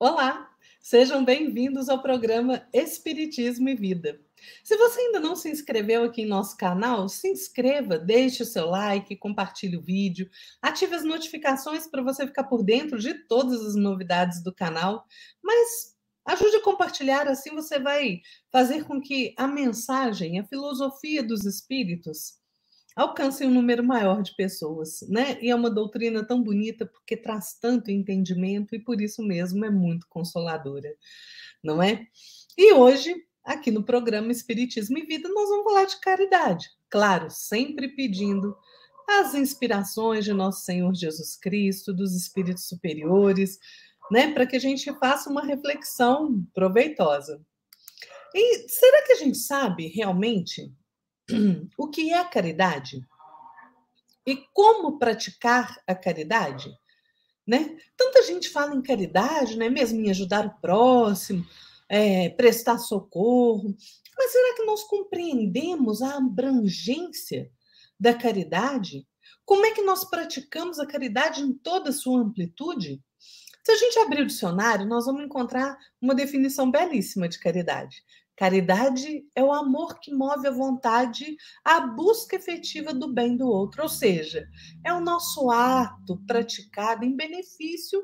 Olá, sejam bem-vindos ao programa Espiritismo e Vida. Se você ainda não se inscreveu aqui em nosso canal, se inscreva, deixe o seu like, compartilhe o vídeo, ative as notificações para você ficar por dentro de todas as novidades do canal, mas ajude a compartilhar, assim você vai fazer com que a mensagem, a filosofia dos espíritos alcancem um número maior de pessoas, né? E é uma doutrina tão bonita porque traz tanto entendimento e por isso mesmo é muito consoladora, não é? E hoje, aqui no programa Espiritismo e Vida, nós vamos falar de caridade. Claro, sempre pedindo as inspirações de nosso Senhor Jesus Cristo, dos espíritos superiores, né? Para que a gente faça uma reflexão proveitosa. E será que a gente sabe realmente o que é a caridade? E como praticar a caridade? Né? Tanta gente fala em caridade, não é mesmo? Em ajudar o próximo, prestar socorro. Mas será que nós compreendemos a abrangência da caridade? Como é que nós praticamos a caridade em toda a sua amplitude? Se a gente abrir o dicionário, nós vamos encontrar uma definição belíssima de caridade. Caridade é o amor que move a vontade à busca efetiva do bem do outro, ou seja, é o nosso ato praticado em benefício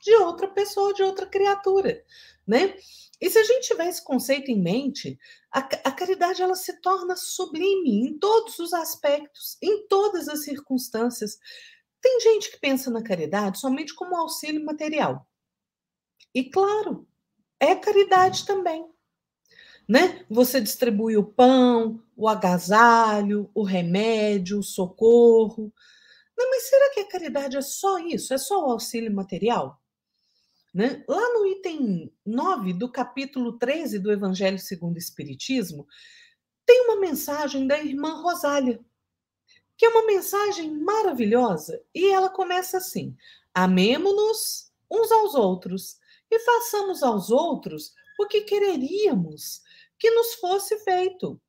de outra pessoa, de outra criatura, né? E se a gente tiver esse conceito em mente, a caridade ela se torna sublime em todos os aspectos, em todas as circunstâncias. Tem gente que pensa na caridade somente como auxílio material. E claro, é caridade também, né? Você distribui o pão, o agasalho, o remédio, o socorro. Não, mas será que a caridade é só isso? É só o auxílio material? Né? Lá no item 9 do capítulo 13 do Evangelho segundo o Espiritismo, tem uma mensagem da irmã Rosália, que é uma mensagem maravilhosa, e ela começa assim: amemo-nos uns aos outros e façamos aos outros o que quereríamos que nos fosse feito.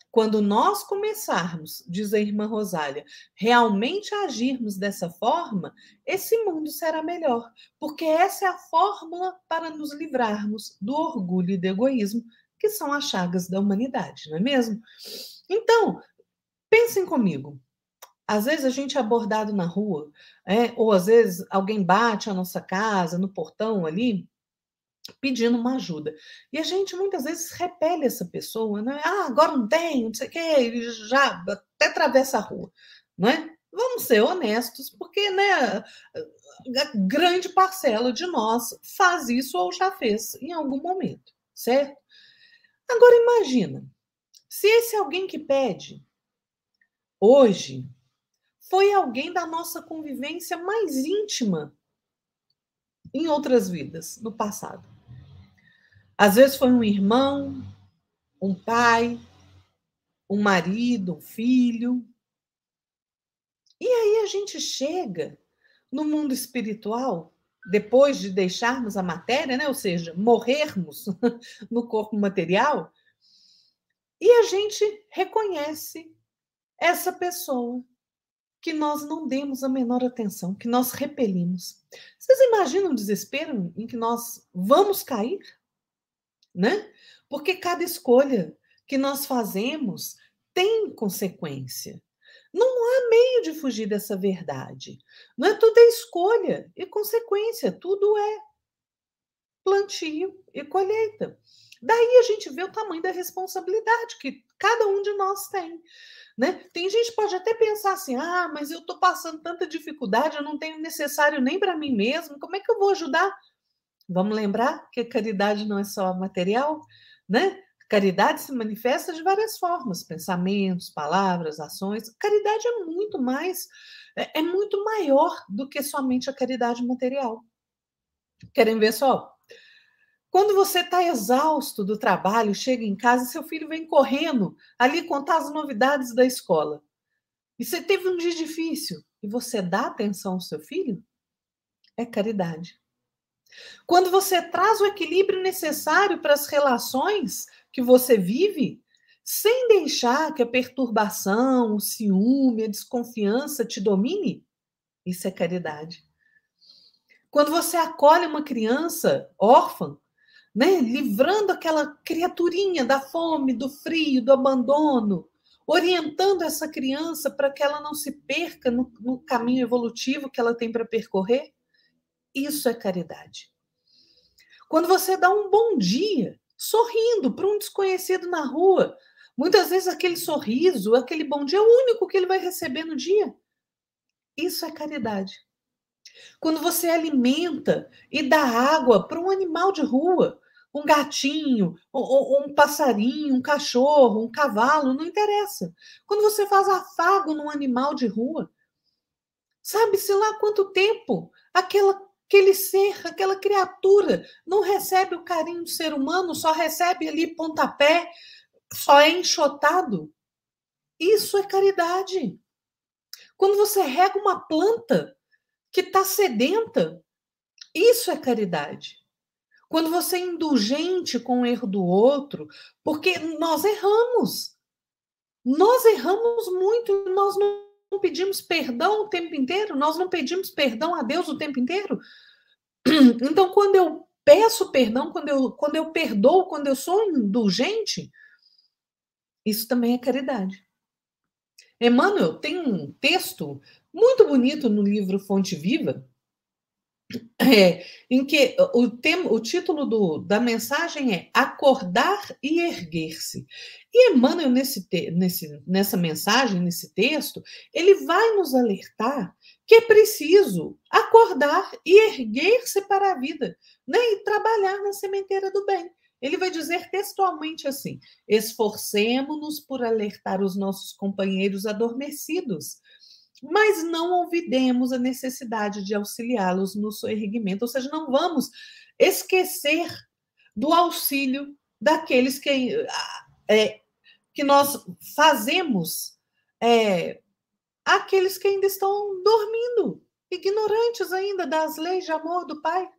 Quando nós começarmos, diz a irmã Rosália, realmente a agirmos dessa forma, esse mundo será melhor, porque essa é a fórmula para nos livrarmos do orgulho e do egoísmo, que são as chagas da humanidade, não é mesmo? Então, pensem comigo. Às vezes a gente é abordado na rua, ou às vezes alguém bate a nossa casa, no portão ali, pedindo uma ajuda. E a gente muitas vezes repele essa pessoa, né? Ah, agora não tem, não sei o quê, e já até atravessa a rua, não é? Vamos ser honestos, porque né, a grande parcela de nós faz isso ou já fez em algum momento, certo? Agora imagina, se esse alguém que pede hoje foi alguém da nossa convivência mais íntima em outras vidas, no passado. Às vezes foi um irmão, um pai, um marido, um filho. E aí a gente chega no mundo espiritual, depois de deixarmos a matéria, né? Ou seja, morrermos no corpo material, e a gente reconhece essa pessoa que nós não demos a menor atenção, que nós repelimos. Vocês imaginam o desespero em que nós vamos cair? Né? Porque cada escolha que nós fazemos tem consequência. Não há meio de fugir dessa verdade. Não é tudo é escolha e consequência, tudo é plantio e colheita. Daí a gente vê o tamanho da responsabilidade que cada um de nós tem. Né? Tem gente que pode até pensar assim: ah, mas eu estou passando tanta dificuldade, eu não tenho necessário nem para mim mesmo, como é que eu vou ajudar? Vamos lembrar que a caridade não é só material, né? Caridade se manifesta de várias formas, pensamentos, palavras, ações. Caridade é muito mais, é muito maior do que somente a caridade material. Querem ver só? Quando você está exausto do trabalho, chega em casa, seu filho vem correndo ali contar as novidades da escola. E você teve um dia difícil e você dá atenção ao seu filho? É caridade. Quando você traz o equilíbrio necessário para as relações que você vive, sem deixar que a perturbação, o ciúme, a desconfiança te domine, isso é caridade. Quando você acolhe uma criança órfã, né, livrando aquela criaturinha da fome, do frio, do abandono, orientando essa criança para que ela não se perca no caminho evolutivo que ela tem para percorrer, isso é caridade. Quando você dá um bom dia, sorrindo para um desconhecido na rua, muitas vezes aquele sorriso, aquele bom dia é o único que ele vai receber no dia. Isso é caridade. Quando você alimenta e dá água para um animal de rua, um gatinho, ou um passarinho, um cachorro, um cavalo, não interessa. Quando você faz afago num animal de rua, sabe-se lá quanto tempo aquele ser, aquela criatura, não recebe o carinho do ser humano, só recebe ali pontapé, só é enxotado. Isso é caridade. Quando você rega uma planta que está sedenta, isso é caridade. Quando você é indulgente com o erro do outro, porque nós erramos muito, nós não pedimos perdão o tempo inteiro, nós não pedimos perdão a Deus o tempo inteiro. Então, quando eu peço perdão, quando eu perdoo, quando eu sou indulgente, isso também é caridade. Emmanuel tem um texto muito bonito no livro Fonte Viva, em que o título da mensagem é Acordar e Erguer-se. E Emmanuel, nessa mensagem, nesse texto, ele vai nos alertar que é preciso acordar e erguer-se para a vida, né? E trabalhar na sementeira do bem. Ele vai dizer textualmente assim: esforcemo-nos por alertar os nossos companheiros adormecidos, mas não olvidemos a necessidade de auxiliá-los no seu erguimento, ou seja, não vamos esquecer do auxílio daqueles que nós fazemos, aqueles que ainda estão dormindo, ignorantes ainda das leis de amor do Pai,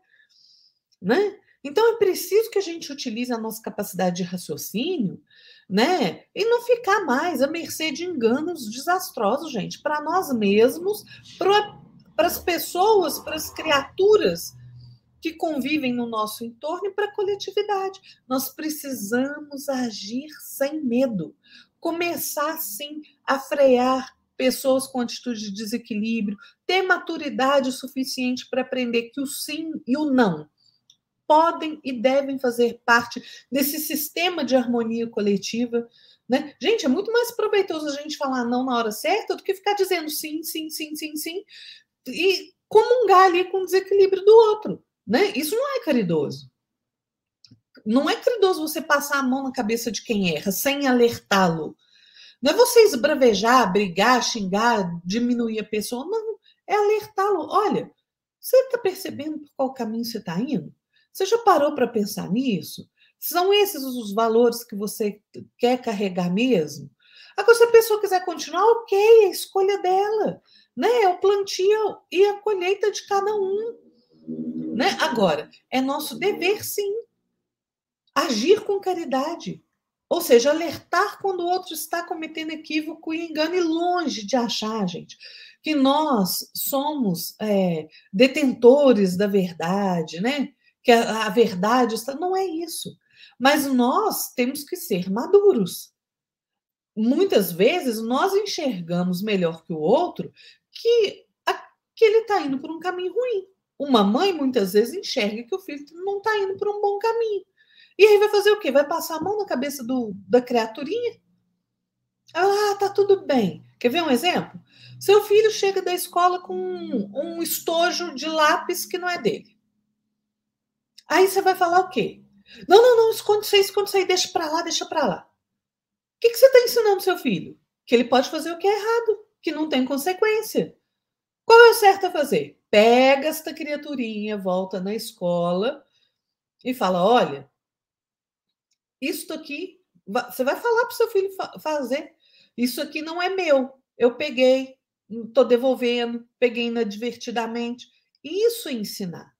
né? Então é preciso que a gente utilize a nossa capacidade de raciocínio, né? E não ficar mais à mercê de enganos desastrosos, gente, para nós mesmos, para as pessoas, para as criaturas que convivem no nosso entorno e para a coletividade. Nós precisamos agir sem medo, começar sim a frear pessoas com atitude de desequilíbrio, ter maturidade suficiente para aprender que o sim e o não podem e devem fazer parte desse sistema de harmonia coletiva, né? Gente, é muito mais proveitoso a gente falar não na hora certa do que ficar dizendo sim, sim, sim, sim, sim, e comungar ali com o desequilíbrio do outro, né? Isso não é caridoso. Não é caridoso você passar a mão na cabeça de quem erra sem alertá-lo. Não é você esbravejar, brigar, xingar, diminuir a pessoa, não. É alertá-lo. Olha, você está percebendo por qual caminho você está indo? Você já parou para pensar nisso? São esses os valores que você quer carregar mesmo? Agora, se a pessoa quiser continuar, ok, é a escolha dela, né? É o plantio e a colheita de cada um, né? Agora, é nosso dever, sim, agir com caridade. Ou seja, alertar quando o outro está cometendo equívoco e engano, e longe de achar, gente, que nós somos detentores da verdade, né? Que a verdade está. Não é isso. Mas nós temos que ser maduros. Muitas vezes nós enxergamos melhor que o outro que ele está indo por um caminho ruim. Uma mãe muitas vezes enxerga que o filho não está indo por um bom caminho. E aí vai fazer o quê? Vai passar a mão na cabeça da criaturinha? Ah, tá tudo bem. Quer ver um exemplo? Seu filho chega da escola com um estojo de lápis que não é dele. Aí você vai falar o quê? Não, não, não, esconde isso aí, deixa pra lá, deixa pra lá. O que você está ensinando seu filho? Que ele pode fazer o que é errado, que não tem consequência. Qual é o certo a fazer? Pega esta criaturinha, volta na escola e fala: olha, isso aqui, você vai falar para o seu filho fazer. Isso aqui não é meu. Eu peguei, estou devolvendo, peguei inadvertidamente. Isso é ensinar.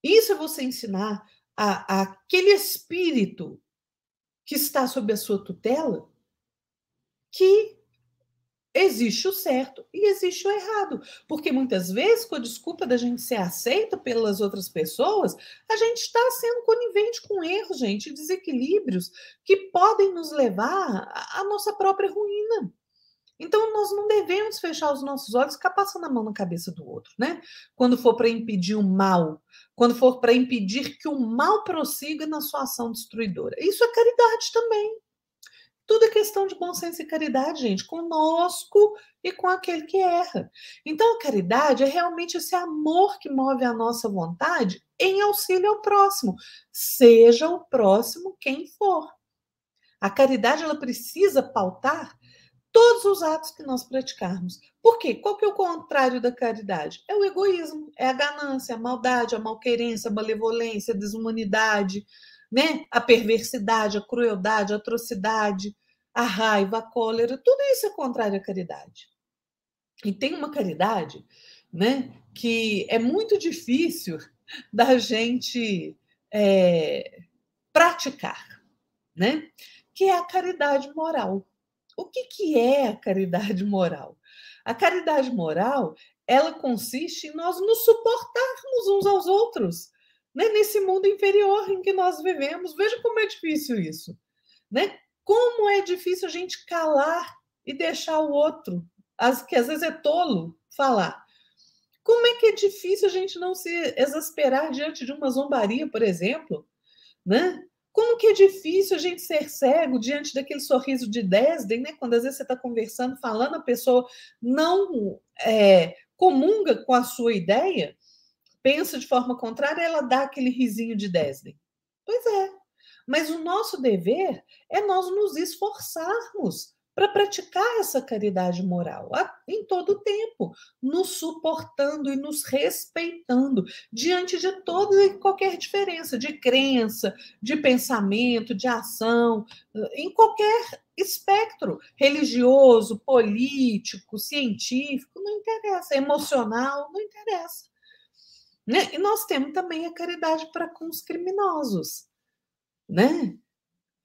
Isso é você ensinar aquele espírito que está sob a sua tutela que existe o certo e existe o errado. Porque muitas vezes, com a desculpa da gente ser aceita pelas outras pessoas, a gente está sendo conivente com erros, gente, desequilíbrios que podem nos levar à nossa própria ruína. Então, nós não devemos fechar os nossos olhos e ficar passando a mão na cabeça do outro, né? Quando for para impedir o mal, quando for para impedir que o mal prossiga na sua ação destruidora. Isso é caridade também. Tudo é questão de bom senso e caridade, gente, conosco e com aquele que erra. Então, a caridade é realmente esse amor que move a nossa vontade em auxílio ao próximo, seja o próximo quem for. A caridade, ela precisa pautar todos os atos que nós praticarmos. Por quê? Qual que é o contrário da caridade? É o egoísmo, é a ganância, a maldade, a malquerência, a malevolência, a desumanidade, né? A perversidade, a crueldade, a atrocidade, a raiva, a cólera, tudo isso é contrário à caridade. E tem uma caridade, né, que é muito difícil da gente praticar, né? Que é a caridade moral. O que é a caridade moral? A caridade moral, ela consiste em nós nos suportarmos uns aos outros, né? Nesse mundo inferior em que nós vivemos. Veja como é difícil isso, né? Como é difícil a gente calar e deixar o outro, que às vezes é tolo, falar. Como é que é difícil a gente não se exasperar diante de uma zombaria, por exemplo, né? Como que é difícil a gente ser cego diante daquele sorriso de desdém, né? Quando às vezes você está conversando, falando, a pessoa não comunga com a sua ideia, pensa de forma contrária, ela dá aquele risinho de desdém. Pois é, mas o nosso dever é nós nos esforçarmos para praticar essa caridade moral em todo o tempo, nos suportando e nos respeitando diante de toda e qualquer diferença de crença, de pensamento, de ação, em qualquer espectro, religioso, político, científico, não interessa, emocional, não interessa. Né? E nós temos também a caridade para com os criminosos, né?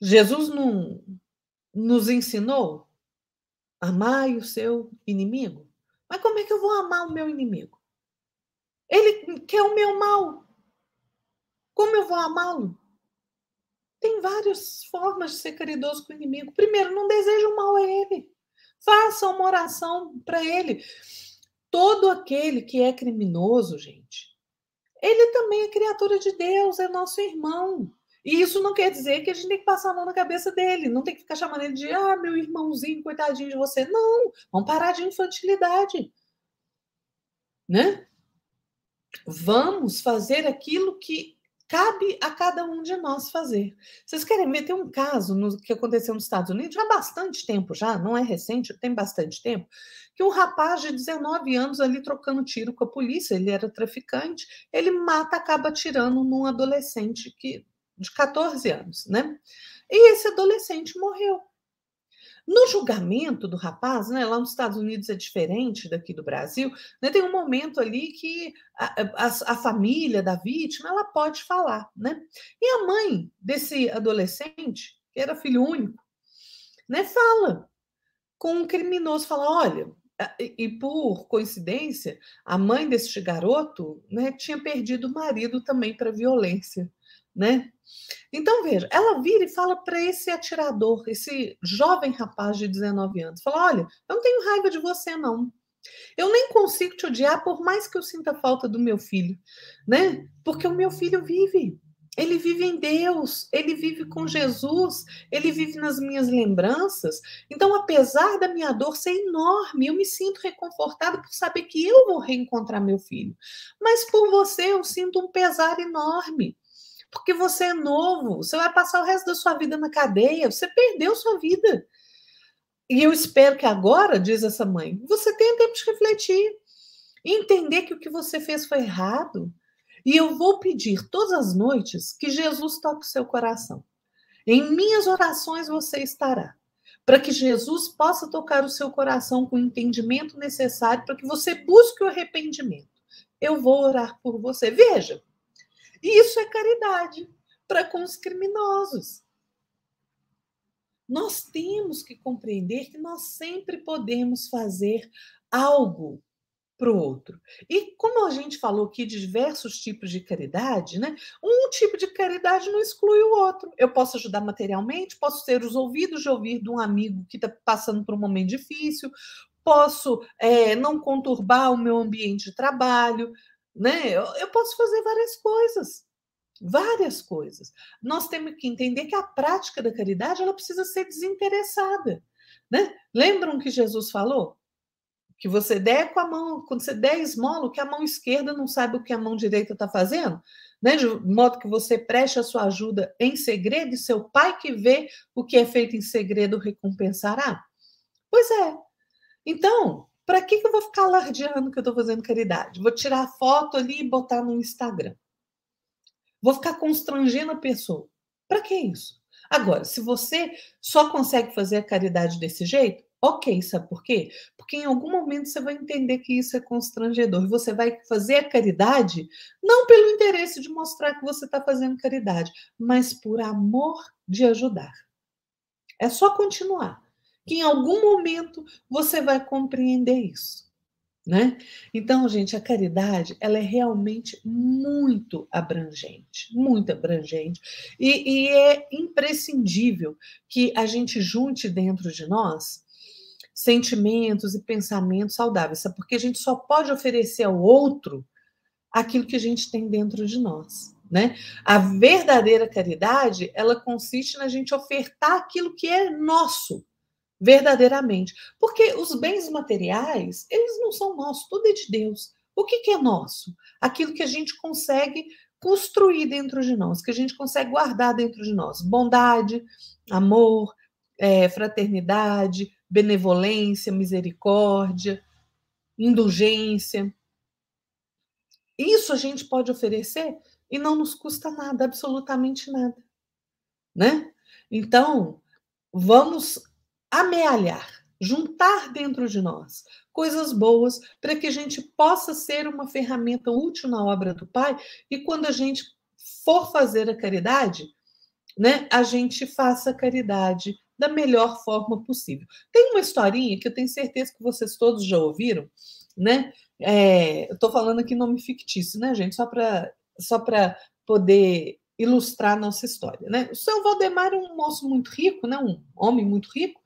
Jesus não nos ensinou amai o seu inimigo. Mas como é que eu vou amar o meu inimigo? Ele quer o meu mal. Como eu vou amá-lo? Tem várias formas de ser caridoso com o inimigo. Primeiro, não deseja o mal a ele. Faça uma oração para ele. Todo aquele que é criminoso, gente, ele também é criatura de Deus, é nosso irmão. E isso não quer dizer que a gente tem que passar a mão na cabeça dele, não tem que ficar chamando ele de meu irmãozinho, coitadinho de você. Não, vamos parar de infantilidade, né? Vamos fazer aquilo que cabe a cada um de nós fazer. Vocês querem ver? Tem um caso que aconteceu nos Estados Unidos já há bastante tempo, já não é recente, tem bastante tempo, que um rapaz de 19 anos ali trocando tiro com a polícia, ele era traficante, ele acaba atirando num adolescente de 14 anos, né? E esse adolescente morreu. No julgamento do rapaz, né, lá nos Estados Unidos é diferente daqui do Brasil, né, tem um momento ali que a família da vítima ela pode falar, né? E a mãe desse adolescente, que era filho único, né, fala com um criminoso, fala, olha, e por coincidência, a mãe desse garoto, né, tinha perdido o marido também para violência, né? Então, veja, ela vira e fala para esse atirador, esse jovem rapaz de 19 anos, fala, olha, eu não tenho raiva de você, não. Eu nem consigo te odiar, por mais que eu sinta falta do meu filho, né? Porque o meu filho vive. Ele vive em Deus, ele vive com Jesus, ele vive nas minhas lembranças. Então, apesar da minha dor ser enorme, eu me sinto reconfortada por saber que eu vou reencontrar meu filho. Mas por você, eu sinto um pesar enorme. Porque você é novo, você vai passar o resto da sua vida na cadeia, você perdeu sua vida. E eu espero que agora, diz essa mãe, você tenha tempo de refletir e entender que o que você fez foi errado. E eu vou pedir todas as noites que Jesus toque o seu coração. Em minhas orações você estará, para que Jesus possa tocar o seu coração com o entendimento necessário para que você busque o arrependimento. Eu vou orar por você. Veja, isso é caridade para com os criminosos. nós temos que compreender que nós sempre podemos fazer algo para o outro. E como a gente falou aqui de diversos tipos de caridade, né? Um tipo de caridade não exclui o outro. Eu posso ajudar materialmente, posso ser os ouvidos de ouvir de um amigo que está passando por um momento difícil, posso não conturbar o meu ambiente de trabalho, né? Eu posso fazer várias coisas. Várias coisas. Nós temos que entender que a prática da caridade ela precisa ser desinteressada. Né? Lembram que Jesus falou? Que você der com a mão, quando você der esmola, que a mão esquerda não sabe o que a mão direita está fazendo, né? De modo que você preste a sua ajuda em segredo e seu pai que vê o que é feito em segredo recompensará. Pois é. Então, para que eu vou ficar alardeando que eu estou fazendo caridade? Vou tirar a foto ali e botar no Instagram. Vou ficar constrangendo a pessoa. Para que isso? Agora, se você só consegue fazer a caridade desse jeito, ok, sabe por quê? Porque em algum momento você vai entender que isso é constrangedor. Você vai fazer a caridade não pelo interesse de mostrar que você está fazendo caridade, mas por amor de ajudar. É só continuar, que em algum momento você vai compreender isso. Né? Então, gente, a caridade ela é realmente muito abrangente e é imprescindível que a gente junte dentro de nós sentimentos e pensamentos saudáveis, sabe? Porque a gente só pode oferecer ao outro aquilo que a gente tem dentro de nós. Né? A verdadeira caridade ela consiste na gente ofertar aquilo que é nosso, verdadeiramente. Porque os bens materiais, eles não são nossos, tudo é de Deus. O que é nosso? Aquilo que a gente consegue construir dentro de nós, que a gente consegue guardar dentro de nós. Bondade, amor, fraternidade, benevolência, misericórdia, indulgência. Isso a gente pode oferecer e não nos custa nada, absolutamente nada. Né? Então, vamos amealhar, juntar dentro de nós coisas boas para que a gente possa ser uma ferramenta útil na obra do Pai e quando a gente for fazer a caridade, né, a gente faça a caridade da melhor forma possível. Tem uma historinha que eu tenho certeza que vocês todos já ouviram, né? Eu estou falando aqui nome fictício, né, gente? Só para poder ilustrar a nossa história, né? O seu Valdemar é um moço muito rico, né? Um homem muito rico,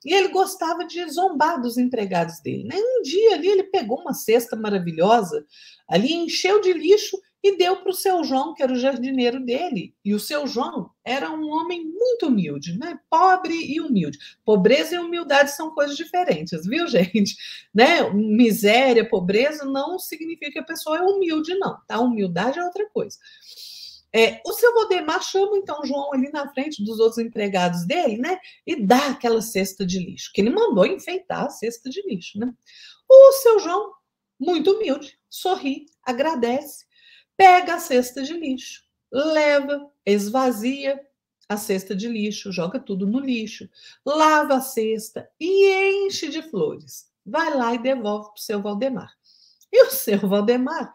e ele gostava de zombar dos empregados dele. Né? Um dia ali ele pegou uma cesta maravilhosa, ali encheu de lixo e deu para o seu João, que era o jardineiro dele. E o seu João era um homem muito humilde, né? Pobre e humilde. Pobreza e humildade são coisas diferentes, viu, gente? Né? Miséria, pobreza não significa que a pessoa é humilde, não. Tá? Humildade é outra coisa. O seu Valdemar chama, então, João ali na frente dos outros empregados dele, né? E dá aquela cesta de lixo, que ele mandou enfeitar a cesta de lixo, né? O seu João, muito humilde, sorri, agradece, pega a cesta de lixo, leva, esvazia a cesta de lixo, joga tudo no lixo, lava a cesta e enche de flores. Vai lá e devolve para o seu Valdemar. E o seu Valdemar,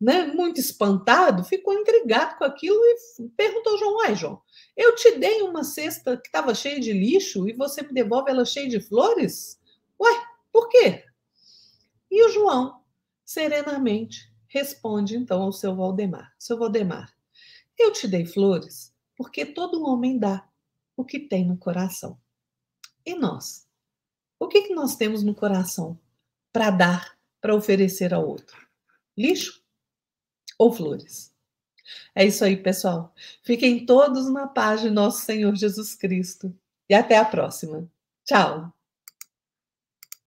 né, muito espantado, ficou intrigado com aquilo e perguntou ao João: Uai, João, eu te dei uma cesta que estava cheia de lixo e você me devolve ela cheia de flores? Uai, por quê? E o João, serenamente, responde então ao seu Valdemar: Seu Valdemar, eu te dei flores porque todo homem dá o que tem no coração. E nós? O que nós temos no coração para dar, para oferecer ao outro? Lixo ou flores? É isso aí, pessoal. Fiquem todos na paz de nosso Senhor Jesus Cristo. E até a próxima. Tchau.